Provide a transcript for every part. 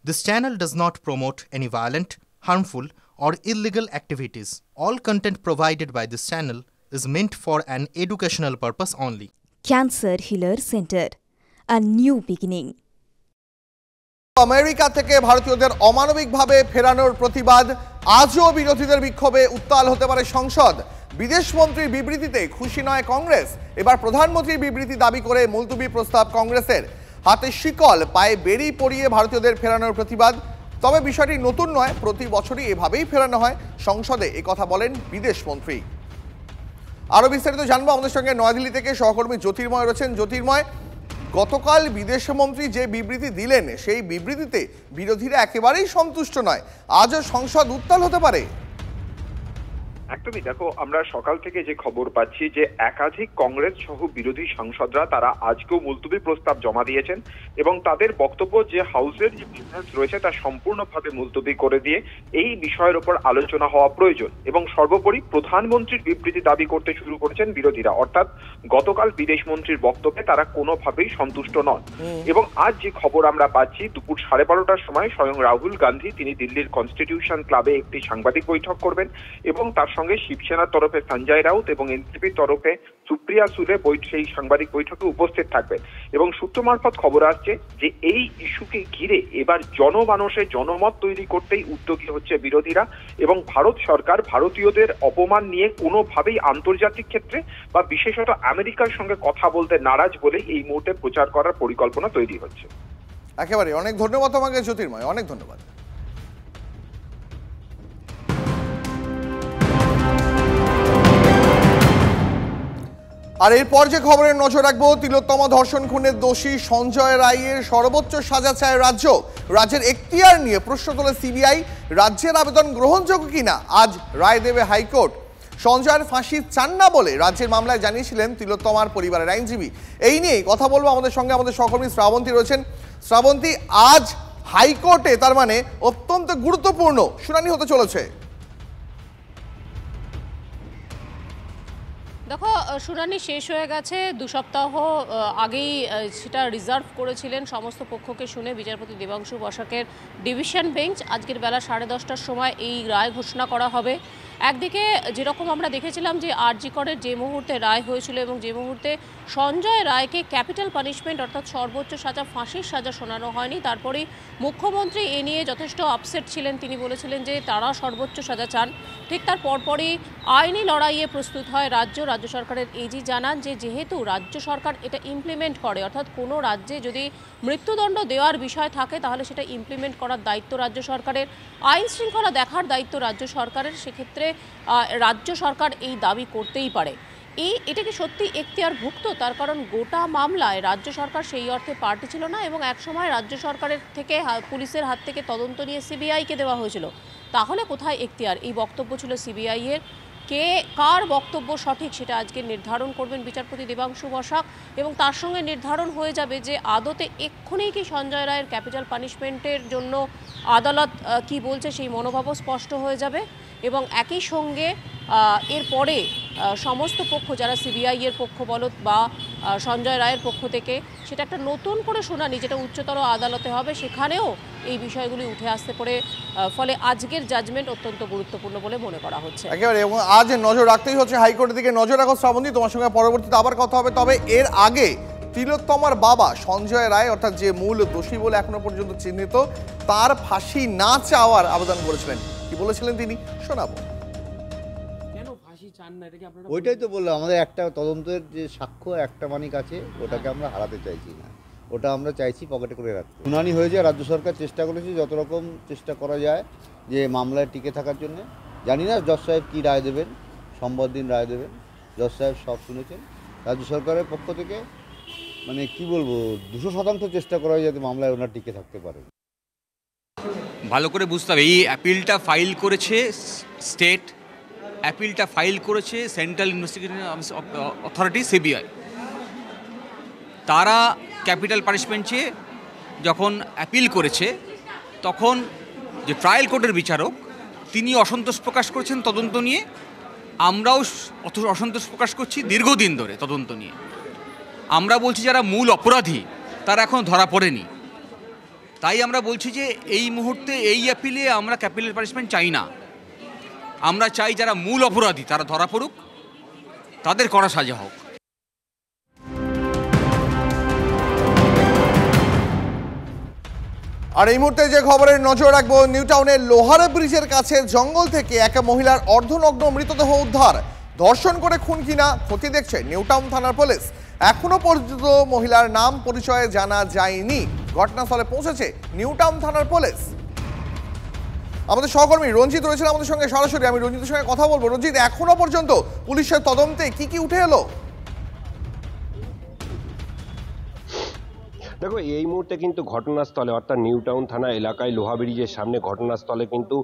This channel does not promote any violent, harmful, or illegal activities. All content provided by this channel is meant for an educational purpose only. Cancer Healer Center, a new beginning. America থেকে ভারতীয়দের অমানবিকভাবে ফেরানোর প্রতিবাদ আজও বিরোধীদের বিক্ষোভে উত্তাল হতে পারে সংসদ। বিদেশমন্ত্রীর বিবৃতিতে খুশি নয় কংগ্রেস। এবার প্রধানমন্ত্রীর বিবৃতি দাবি করে মুলতবি প্রস্তাব কংগ্রেসের। হাতে শিকল, পায়ে বেড়ি পরিয়ে ভারতীয়দের ফেরানোর প্রতিবাদ। তবে বিষয়টি নতুন নয়, প্রতি বছরই এভাবেই ফেরানো হয়। সংসদে একথা বলেন বিদেশমন্ত্রী। আরও বিস্তারিত জানবো আমাদের সঙ্গে নয়াদিল্লি থেকে সহকর্মী জ্যোতির্ময় রয়েছেন। জ্যোতির্ময়, গতকাল বিদেশমন্ত্রী যে বিবৃতি দিলেন সেই বিবৃতিতে বিরোধীরা একেবারেই সন্তুষ্ট নয়। আজও সংসদ উত্তাল হতে পারে। একদমই, দেখো, আমরা সকাল থেকে যে খবর পাচ্ছি যে একাধিক কংগ্রেস সহ বিরোধী সাংসদরা তারা আজকেও মুলতবি প্রস্তাব জমা দিয়েছেন এবং তাদের বক্তব্য যে হাউসের যে বিজনেস রয়েছে তা সম্পূর্ণভাবে মুলতবি করে দিয়ে এই বিষয়ের উপর আলোচনা হওয়া প্রয়োজন এবং সর্বোপরি প্রধানমন্ত্রীর বিবৃতি দাবি করতে শুরু করেছেন বিরোধীরা। অর্থাৎ গতকাল বিদেশমন্ত্রীর বক্তব্যে তারা কোনোভাবেই সন্তুষ্ট নন এবং আজ যে খবর আমরা পাচ্ছি দুপুর 12:30টার সময় স্বয়ং রাহুল গান্ধী তিনি দিল্লির কনস্টিটিউশন ক্লাবে একটি সাংবাদিক বৈঠক করবেন এবং তার সঙ্গে শিবসেনার তরফে সঞ্জয় রাউত এবং এনসিপির তরফে সুপ্রিয়া সুলে সেই সাংবাদিক বৈঠকে উপস্থিত থাকবেন এবং সূত্র মারফত খবর আসছে যে এই ইস্যুকে ঘিরে এবার জনমানসে জনমত তৈরি করতেই উদ্যোগী হচ্ছে বিরোধীরা এবং ভারত সরকার ভারতীয়দের অপমান নিয়ে কোনোভাবেই আন্তর্জাতিক ক্ষেত্রে বা বিশেষত আমেরিকার সঙ্গে কথা বলতে নারাজ বলেই এই মুহূর্তে প্রচার করার পরিকল্পনা তৈরি হচ্ছে। একেবারে অনেক ধন্যবাদ তোমাকে জ্যোতির্ময়, অনেক ধন্যবাদ। আর এরপর যে খবরের নজর রাখবো, তিলোত্তমা ধর্ষণ খুনের দোষী সঞ্জয় রায়ের সর্বোচ্চ সাজা চায় রাজ্য। রাজ্যের এখতিয়ার নিয়ে প্রশ্ন তোলে সিবিআই। রাজ্যের আবেদন গ্রহণযোগ্য কিনা আজ রায় দেবে হাইকোর্ট। সঞ্জয়ের ফাঁসি চান না বলে রাজ্যের মামলায় জানিয়েছিলেন তিলোত্তমার পরিবারের আইনজীবী। এই নিয়েই কথা বলবো আমাদের সঙ্গে আমাদের সহকর্মী শ্রাবন্তী রয়েছেন। শ্রাবন্তী, আজ হাইকোর্টে তার মানে অত্যন্ত গুরুত্বপূর্ণ শুনানি হতে চলেছে। দেখো, শুনানি শেষ হয়ে গেছে। 2 সপ্তাহ আগেই সেটা রিজার্ভ করেছিলেন সমস্ত পক্ষকে শুনে বিচারপতি দেবাংশু বসাকের ডিভিশন বেঞ্চ। আজকের বেলা 10:30টার সময় এই রায় ঘোষণা করা হবে। একদিকে যেরকম আমরা দেখেছিলাম যে আরজি করের যে মুহূর্তে রায় হয়েছিল এবং যে মুহূর্তে সঞ্জয় রায়কে ক্যাপিটাল পানিশমেন্ট অর্থাৎ সর্বোচ্চ সাজা ফাঁসির সাজা শোনানো হয়নি, তারপরেই মুখ্যমন্ত্রী এ নিয়ে যথেষ্ট আপসেট ছিলেন। তিনি বলেছিলেন যে তারা সর্বোচ্চ সাজা চান। ঠিক তার পরপরই আইনি লড়াইয়ে প্রস্তুত হয় রাজ্য সরকারের এজি জানান যে যেহেতু রাজ্য সরকার এটা ইমপ্লিমেন্ট করে, অর্থাৎ কোনো রাজ্যে যদি মৃত্যুদণ্ড দেওয়ার বিষয় থাকে তাহলে সেটা ইমপ্লিমেন্ট করার দায়িত্ব রাজ্য সরকারের, আইন শৃঙ্খলা দেখার দায়িত্ব রাজ্য সরকারের। সেক্ষেত্রে রাজ্য সরকার এই দাবি করতেই পারে। এটা কি সত্যি এখতিয়ারভুক্ত? তার কারণ গোটা মামলায় রাজ্য সরকার সেই অর্থে পার্টি ছিল না এবং একসময় রাজ্য সরকারের থেকে পুলিশের হাত থেকে তদন্ত নিয়ে সিবিআইকে দেওয়া হয়েছিল। তাহলে কোথায় এখতিয়ার? এই বক্তব্য ছিল সিবিআই এর। কার বক্তব্য সঠিক সেটা আজকে নির্ধারণ করবেন বিচারপতি দেবাংশু বসাক এবং তার সঙ্গে নির্ধারণ হয়ে যাবে যে আদতে এক্ষুনি কি সঞ্জয় রায়ের ক্যাপিটাল পানিশমেন্টের জন্য আদালত কি বলছে সেই মনোভাবও স্পষ্ট হয়ে যাবে এবং একই সঙ্গে এরপরে সমস্ত পক্ষ যারা সিবিআই এর পক্ষ বলত বা সঞ্জয় রায়ের পক্ষ থেকে সেটা একটা নতুন করে শুনানি যেটা উচ্চতর আদালতে হবে, সেখানেও এই বিষয়গুলি উঠে আসতে পারে। ফলে আজকের জাজমেন্ট অত্যন্ত গুরুত্বপূর্ণ বলে মনে করা হচ্ছে। একেবারে, এবং আজ নজর রাখতেই হচ্ছে হাইকোর্টের দিকে। নজর রাখো শ্রাবন্তী, তোমার সঙ্গে পরবর্তীতে আবার কথা হবে। তবে এর আগে তিলোত্তমার বাবা সঞ্জয় রায় অর্থাৎ যে মূল দোষী বলে এখনো পর্যন্ত চিহ্নিত, তার ফাঁসি না চাওয়ার আবেদন করেছিলেন। কি বলেছিলেন তিনি, শোনাবো। ওইটাই তো বললাম, আমাদের একটা তদন্তের যে সাক্ষ্য একটা মানিক আছে ওটাকে আমরা হারাতে চাইছি না, ওটা আমরা চাইছি পকেটে করে রাখতে। শুনানি হয়েছে, রাজ্য সরকার চেষ্টা করেছে যত রকম চেষ্টা করা যায় যে মামলায় টিকে থাকার জন্য। জানি না জজ সাহেব কী রায় দেবেন, সোমবার দিন রায় দেবেন। জজ সাহেব সব শুনেছেন। রাজ্য সরকারের পক্ষ থেকে মানে কি বলবো 200% চেষ্টা করা হয় যাতে মামলায় ওনার টিকে থাকতে পারে। ভালো করে বুঝতে হবে, এই অ্যাপিলটা ফাইল করেছে স্টেট, অ্যাপিলটা ফাইল করেছে সেন্ট্রাল ইনভেস্টিগেশন অথরিটি সিবিআই। তারা ক্যাপিটাল পানিশমেন্ট চেয়ে যখন অ্যাপিল করেছে তখন যে ট্রায়াল কোর্টের বিচারক তিনি অসন্তোষ প্রকাশ করেছেন তদন্ত নিয়ে। আমরাও অসন্তোষ প্রকাশ করছি দীর্ঘদিন ধরে তদন্ত নিয়ে। আমরা বলছি যারা মূল অপরাধী তারা এখনও ধরা পড়েনি। তাই আমরা বলছি যে এই মুহূর্তে এই অ্যাপিলে আমরা ক্যাপিটাল পানিশমেন্ট চাই না। আমরা চাই যারা মূল অপরাধী তারা ধরা পড়ুক, তাদের কড়া সাজা হোক। আর এই মুহূর্তে যে খবরের নজর রাখবো, নিউ টাউনের লোহারা ব্রিজের কাছে জঙ্গল থেকে এক মহিলার অর্ধনগ্ন মৃতদেহ উদ্ধার। ধর্ষণ করে খুন কিনা ক্ষতি দেখছে নিউ টাউন থানার পুলিশ। এখনো পর্যন্ত মহিলার নাম পরিচয় জানা যায়নি। ঘটনাস্থলে পৌঁছেছে নিউ টাউন থানার পুলিশ। আমাদের সহকর্মী রঞ্জিত রয়েছেন আমাদের সঙ্গে সরাসরি। আমি রঞ্জিতের সঙ্গে কথা বলবো। রঞ্জিত, এখনো পর্যন্ত পুলিশের তদন্তে কি উঠে এলো? দেখো, এই মুহূর্তে কিন্তু ঘটনাস্থলে অর্থাৎ নিউ টাউন থানা এলাকায় লোহা ব্রিজের সামনে ঘটনাস্থলে কিন্তু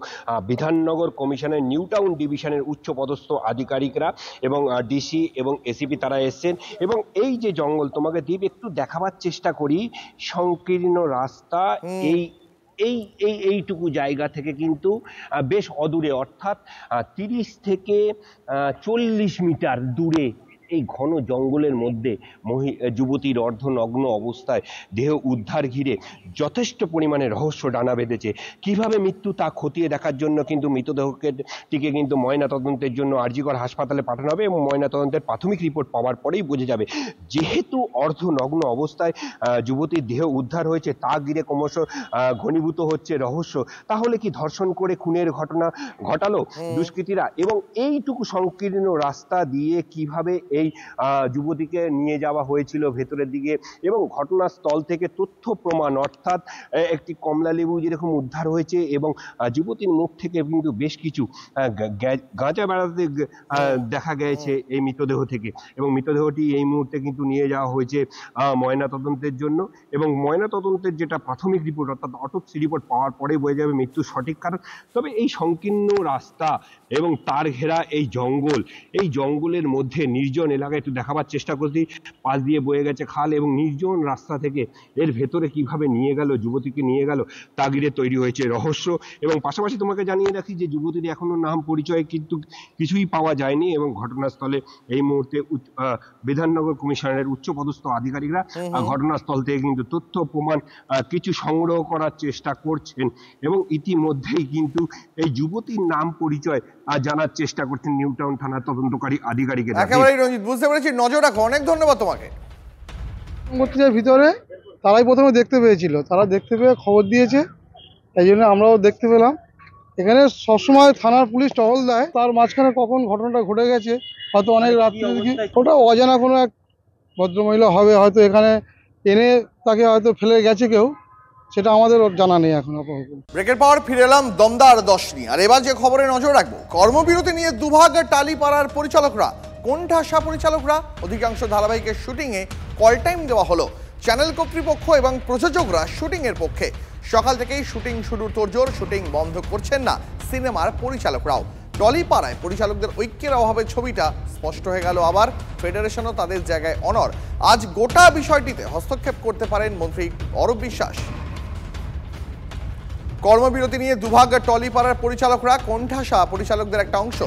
বিধাননগর কমিশনের নিউ টাউন ডিভিশনের উচ্চপদস্থ আধিকারিকরা এবং ডিসি এবং এসিপি তারা এসছেন। এবং এই যে জঙ্গল, তোমাকে দ্বীপ একটু দেখাবার চেষ্টা করি, সংকীর্ণ রাস্তা, এইটুকু জায়গা থেকে কিন্তু বেশ অদূরে অর্থাৎ 30 থেকে 40 মিটার দূরে এই ঘন জঙ্গলের মধ্যে যুবতীর অর্ধনগ্ন অবস্থায় দেহ উদ্ধার ঘিরে যথেষ্ট পরিমাণে রহস্য ডানা বেঁধেছে। কিভাবে মৃত্যু তা খতিয়ে দেখার জন্য কিন্তু মৃতদেহটিকে কিন্তু ময়নাতদন্তের জন্য আরজিকর হাসপাতালে পাঠানো হবে এবং ময়নাতদন্তের প্রাথমিক রিপোর্ট পাওয়ার পরেই বোঝা যাবে। যেহেতু অর্ধনগ্ন অবস্থায় যুবতীর দেহ উদ্ধার হয়েছে, তা ঘিরে ক্রমশ ঘনীভূত হচ্ছে রহস্য। তাহলে কি ধর্ষণ করে খুনের ঘটনা ঘটালো দুষ্কৃতীরা? এবং এইটুকু সংকীর্ণ রাস্তা দিয়ে কিভাবে এই যুবতীকে নিয়ে যাওয়া হয়েছিল ভেতরের দিকে, এবং ঘটনাস্থল থেকে তথ্য প্রমাণ অর্থাৎ একটি কমলা লেবু যেরকম উদ্ধার হয়েছে এবং যুবতীর মুখ থেকে কিন্তু বেশ কিছু গাঁজা বেড়াতে দেখা গেছে এই মৃতদেহ থেকে। এবং মৃতদেহটি এই মুহূর্তে কিন্তু নিয়ে যাওয়া হয়েছে ময়নাতদন্তের জন্য। এবং ময়নাতদন্তের যেটা প্রাথমিক রিপোর্ট অর্থাৎ অটোপসি রিপোর্ট পাওয়ার পরে বোঝা যাবে মৃত্যুর সঠিক কারণ। তবে এই সংকীর্ণ রাস্তা এবং তার ঘেরা এই জঙ্গলের মধ্যে নির্জন এলাকায় একটু দেখাবার চেষ্টা করছি। পাশ দিয়ে বয়ে গেছে খাল এবং নির্জন রাস্তা থেকে এর ভেতরে কিভাবে নিয়ে গেল, যুবতীকে নিয়ে গেল, তা ঘিরে তৈরি হয়েছে রহস্য। এবং পাশাপাশি তোমাকে জানিয়ে রাখি যে যুবতীর এখনো নাম পরিচয় কিন্তু কিছুই পাওয়া যায়নি। এবং ঘটনাস্থলে এই মুহূর্তে বিধাননগর কমিশনারের উচ্চপদস্থ আধিকারিকরা ঘটনাস্থল থেকে কিন্তু তথ্য প্রমাণ কিছু সংগ্রহ করার চেষ্টা করছেন এবং ইতিমধ্যেই কিন্তু এই যুবতীর নাম পরিচয় জানার চেষ্টা করছেন নিউ টাউন থানার তদন্তকারী আধিকারিকেরা। একেবারেই রঞ্জিত, বুঝতে পেরেছি, নজর রাখো। অনেক ধন্যবাদ তোমাকে। ভিতরে তারাই প্রথমে দেখতে পেয়েছিল, তারা দেখতে পেয়ে খবর দিয়েছে, এই জন্য আমরাও দেখতে পেলাম। এখানে সবসময় থানার পুলিশ টহল দেয়, তার মাঝখানে কখন ঘটনাটা ঘটে গেছে হয়তো অনেক রাত্রি, ওটা অজানা কোনো এক ভদ্রমহিলা হবে, হয়তো এখানে এনে তাকে হয়তো ফেলে গেছে কেউ, সেটা আমাদের জানা নেই এখন। ব্রেকের পর ফিরে এলাম দমদার 10 নিয়ে। আর এবার যে খবরে নজর রাখবো, কর্মবিরতি নিয়ে দুভাগ টালিপাড়ার পরিচালকরা। কোণঠাসা পরিচালকরা। অধিকাংশ ধারাবাহিকের শুটিংয়ে কল টাইম দেওয়া হলো। চ্যানেল কর্তৃপক্ষ এবং প্রযোজকরা শুটিংয়ের পক্ষে। সকাল থেকেই শুটিং শুরুর তোড়জোড়, শুটিং বন্ধ করছেন না সিনেমার পরিচালকরাও। টলিপাড়ায় পরিচালকদের ঐক্যের অভাবে ছবিটা স্পষ্ট হয়ে গেল। আবার ফেডারেশনও তাদের জায়গায় অনড়। আজ গোটা বিষয়টিতে হস্তক্ষেপ করতে পারেন মন্ত্রী অরূপ বিশ্বাস। কর্মবিরতি নিয়ে দুভাগ টলিপাড়ার পরিচালকরা। কোণঠাসা পরিচালকদের একটা অংশ।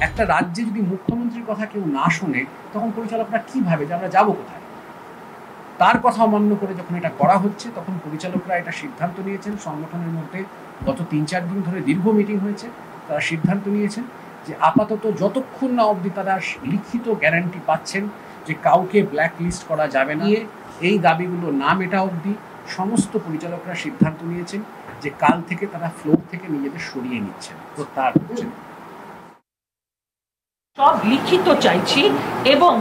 একটা রাজ্যে যদি মুখ্যমন্ত্রীর কথা কেউ না শোনে, তখন পরিচালকরা কি ভাবে যে আমরা যাবো কোথায়? তার কথা অমান্য করে যখন এটা করা হচ্ছে, তখন পরিচালকরা এটা সিদ্ধান্ত নিয়েছেন। সংগঠনের মধ্যে গত 3-4 দিন ধরে দীর্ঘ মিটিং হয়েছে। তারা সিদ্ধান্ত নিয়েছেন যে আপাতত যতক্ষণ না অবধি তারা লিখিত গ্যারান্টি পাচ্ছেন যে কাউকে ব্ল্যাক লিস্ট করা যাবে না, এই দাবিগুলো না মেটা অবধি সমস্ত পরিচালকরা সিদ্ধান্ত নিয়েছেন যে কাল থেকে তারা ফ্লোর থেকে নিজেদের সরিয়ে নিচ্ছেন, প্রত্যাহার করছেন। সব লিখিত চাইছি এবং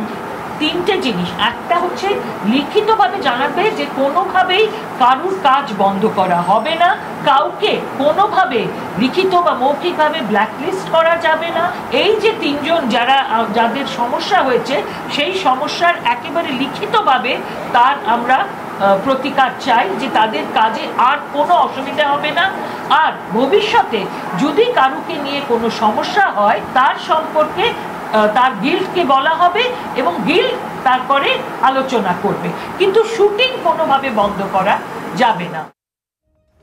3টে জিনিস। একটা হচ্ছে লিখিতভাবে জানাবে যে কোনোভাবেই কারুর কাজ বন্ধ করা হবে না, কাউকে কোনোভাবে লিখিত বা মৌখিকভাবে ব্ল্যাকলিস্ট করা যাবে না। এই যে 3 জন যাদের সমস্যা হয়েছে, সেই সমস্যার একেবারে লিখিতভাবে তার আমরা প্রতিকার চাই, যে তাদের কাজে আর কোনো অসুবিধা হবে না। আর ভবিষ্যতে যদি কারুকে নিয়ে কোনো সমস্যা হয়, তার সম্পর্কে তার গিল্ডকে বলা হবে এবং গিল্ড তারপরে আলোচনা করবে, কিন্তু শুটিং কোনোভাবে বন্ধ করা যাবে না।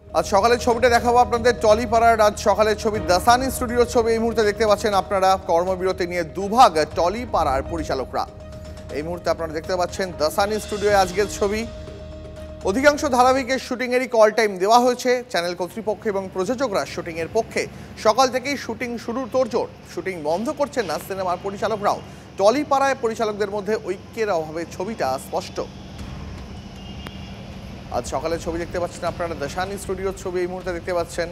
আজ সকালের ছবিটা দেখাবো আপনাদের টলিপাড়ার আজ সকালের ছবি, দাসানি স্টুডিওর ছবি। এই মুহূর্তে দেখতে পাচ্ছেন আপনারা কর্মবিরতি নিয়ে দুভাগ টলিপাড়ার পরিচালকরা। এই মুহূর্তে আপনারা দেখতে পাচ্ছেন দাসানি স্টুডিওয়ে আজকের ছবি। অধিকাংশ ধারাবাহিকের শুটিংয়েরই কল টাইম দেওয়া হয়েছে চ্যানেল কর্তৃপক্ষ এবং প্রযোজকরা শুটিংয়ের পক্ষে। সকাল থেকেই শুটিং শুরুর তোড়জোড়। শুটিং বন্ধ করছেন না সিনেমার পরিচালকরাও। টলিপাড়ায় পরিচালকদের মধ্যে ঐক্যের অভাবে ছবিটা স্পষ্ট। আজ সকালে ছবি দেখতে পাচ্ছেন আপনারা, দেশানি স্টুডিওর ছবি এই মুহূর্তে দেখতে পাচ্ছেন।